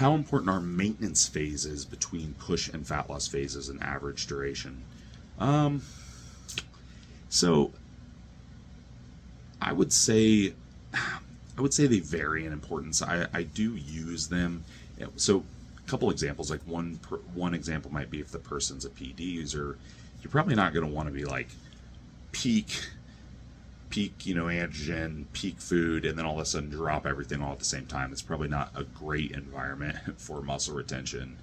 How important are maintenance phases between push and fat loss phases in average duration? Um, so I would say they vary in importance. I do use them. So a couple examples, like one example might be if the person's a PD user, you're probably not going to want to be like peak androgen, peak food, and then all of a sudden drop everything all at the same time. It's probably not a great environment for muscle retention.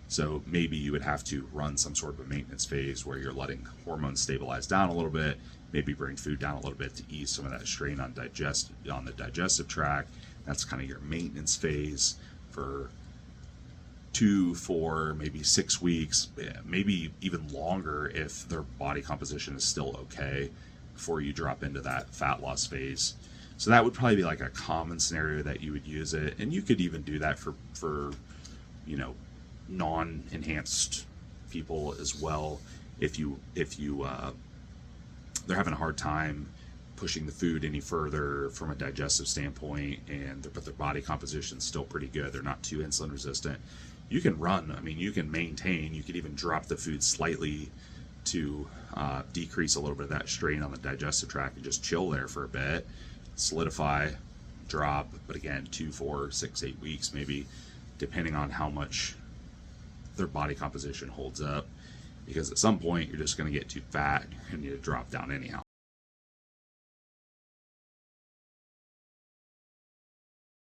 So maybe you would have to run some sort of a maintenance phase where you're letting hormones stabilize down a little bit, maybe bring food down a little bit to ease some of that strain on the digestive tract. That's kind of your maintenance phase for 2, 4, maybe 6 weeks, maybe even longer if their body composition is still okay before you drop into that fat loss phase. So that would probably be like a common scenario that you would use it, and you could even do that for non-enhanced people as well. If you they're having a hard time pushing the food any further from a digestive standpoint, but their body composition is still pretty good, they're not too insulin resistant, you can run. I mean, you can maintain. You could even drop the food slightly to decrease a little bit of that strain on the digestive tract and just chill there for a bit, solidify, drop. But again, 2, 4, 6, 8 weeks maybe, depending on how much their body composition holds up, because at some point you're just going to get too fat and you drop down anyhow.